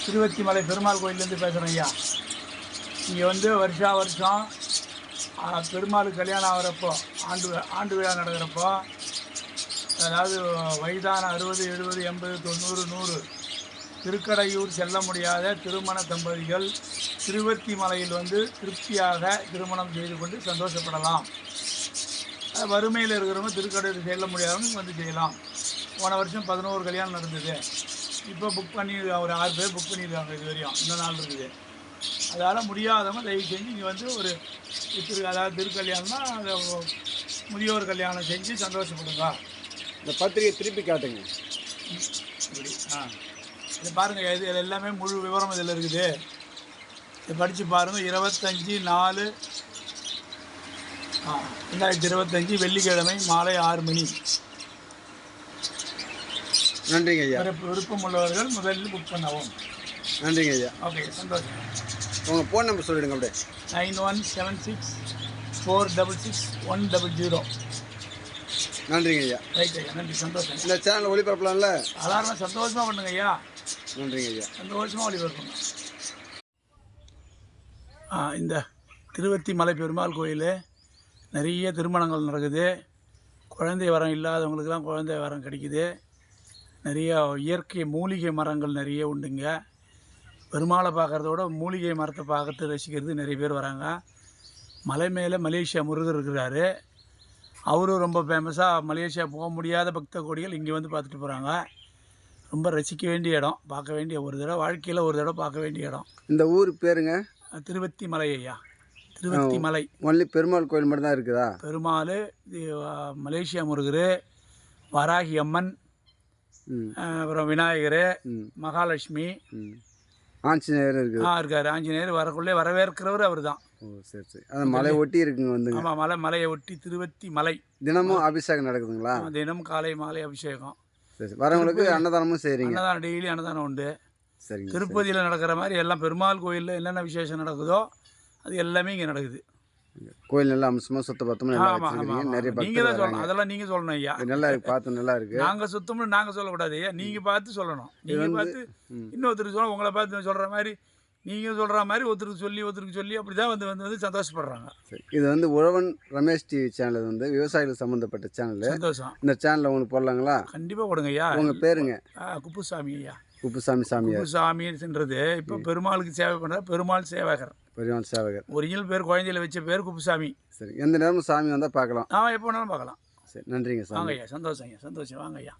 திருவத்திமலை பெருமாள் கோயிலேருந்து பேசுகிறேன் ஐயா. இங்கே வந்து வருஷம் பெருமாளுக்கு கல்யாணம் ஆகிறப்போ ஆண்டு விழா நடக்கிறப்போ, அதாவது வயதான 60, 70, 80, 90, 100 திருக்கடையூர் செல்ல முடியாத திருமண தம்பதிகள் திருவத்திமலையில் வந்து திருப்தியாக திருமணம் செய்து கொண்டு சந்தோஷப்படலாம். வறுமையில் இருக்கிறவங்க திருக்கடையூர் செல்ல முடியாதவங்க வந்து செய்யலாம். போன வருஷம் 11 கல்யாணம் நடந்தது. இப்போ புக் பண்ணி ஒரு 6 பேர் புக் பண்ணியிருக்காங்க. இது வரையும் இந்த நாள் இருக்குது. அதால் முடியாதவங்க தயவு செஞ்சு இங்கே வந்து ஒரு அதாவது திருக்கல்யாணம்னா அதை முதியோர் கல்யாணம் செஞ்சு சந்தோஷப்படுங்க. இந்த பத்திரிகை திருப்பி காட்டுங்க. இப்படி இதை பாருங்கள். இது எல்லாமே முழு விவரம் இதில் இருக்குது. இதை படித்து பாருங்கள். 25/4/2025 வெள்ளிக்கிழமை மாலை 6 மணி. நன்றிங்க ஐயா. விருப்பம் உள்ளவர்கள் முதலில் புக் பண்ணவும். நன்றிங்க ஐயா. ஓகே, சந்தோஷம். உங்கள் ஃபோன் நம்பர் சொல்லிவிடுங்க அப்படியே. 9176466100. நன்றிங்க ஐயா. ரைட் ஐயா, நன்றி, சந்தோஷம். இந்த சேனல் ஒளிபரப்பலாம்ல? சாதாரணமாக சந்தோஷமாக பண்ணுங்க ஐயா. நன்றிங்க ஐயா. சந்தோஷமாக ஒளிபரப்புங்க. இந்த திருவத்திமலை பெருமாள் கோயில் நிறைய திருமணங்கள் நடக்குது. குழந்தை வரம் இல்லாதவங்களுக்கெல்லாம் குழந்தை வரம் கிடைக்குது. நிறைய இயற்கை மூலிகை மரங்கள் நிறைய உண்டுங்க. பெருமாளை பார்க்குறத விட மூலிகை மரத்தை பார்க்கறது ரசிக்கிறது நிறைய பேர் வராங்க. மலை மேலே மலேசியா முருகர் இருக்கிறாரு. அவரும் ரொம்ப ஃபேமஸாக. மலேசியா போக முடியாத பக்த கோடிகள் இங்கே வந்து பார்த்துட்டு போகிறாங்க. ரொம்ப ரசிக்க வேண்டிய இடம், பார்க்க வேண்டிய ஒரு தடவை, வாழ்க்கையில் ஒரு தடவை பார்க்க வேண்டிய இடம். இந்த ஊர் பேருங்க? திருவத்திமலை ஐயா. திருவத்திமலை. ஒன்லி பெருமாள் கோயில் மட்டும் தான் இருக்குதா? பெருமாள், மலேசியா முருகர், வராகி அம்மன், அப்புறம் விநாயகர், மகாலட்சுமி, ஆஞ்சநேயர் இருக்குது. இருக்கார். ஆஞ்சநேயர் வரக்குள்ளே வரவேற்கிறவர் அவர் தான். ஓ சரி சரி. அது மலை ஒட்டி இருக்குங்க வந்து. ஆமாம், மலையை ஒட்டி திருவத்திமலை. தினமும் அபிஷேகம் நடக்குதுங்களா? தினம் காலை மாலை அபிஷேகம். சரி, வரவங்களுக்கு அன்னதானமும் செய்கிறீங்க? அன்னதானம், டெய்லி அன்னதானம் உண்டு. சரிங்க. திருப்பதியில் நடக்கிற மாதிரி எல்லாம் பெருமாள் கோயிலில் என்னென்ன விசேஷம் நடக்குதோ அது எல்லாமே இங்கே நடக்குது. கோயில் நல்லா அம்சமாக சுத்தபத்தமாக நல்லா வச்சுருக்கீங்க. நிறைய நீங்கள் தான் சொல்லணும். அதெல்லாம் நீங்கள் சொல்லணும் ஐயா. நல்லா இருக்கு, பார்த்து நல்லா இருக்குது. நாங்கள் சுத்தம்னு நாங்கள் சொல்லக்கூடாது ஐயா. நீங்கள் பார்த்து சொல்லணும். நீங்கள் பார்த்து இன்னொருத்தருக்கு சொல்லணும். உங்களை பார்த்து சொல்கிற மாதிரி நீங்கள் சொல்கிற மாதிரி ஒருத்தருக்கு சொல்லி அப்படி தான் வந்து சந்தோஷப்படுறாங்க. சரி, இது வந்து உழவன் ரமேஷ் டிவி சேனல் வந்து விவசாயிகள் சம்மந்தப்பட்ட சேனல். சந்தோஷம். இந்த சேனலில் உங்களுக்கு போடலாங்களா? கண்டிப்பாக கொடுங்க ஐயா. உங்கள் பேருங்க? குப்புசாமி ஐயா. குப்புசாமி சாமியார். குப்புசாமின்றது இப்போ பெருமாளுக்கு சேவை பண்ணுற பெருமாள் சேவகர். பெருமாள் சேவகர். ஒரிஜினல் பேர் குழந்தையில வச்ச பேர் குப்புசாமி. சரி, எந்த நேரமும் சாமி வந்தால் பார்க்கலாம். எப்போ வேணாலும் பார்க்கலாம். சரி, நன்றிங்க சாமி. வாங்க ஐயா. சந்தோஷம் ஐயா. சந்தோஷம். வாங்க ஐயா.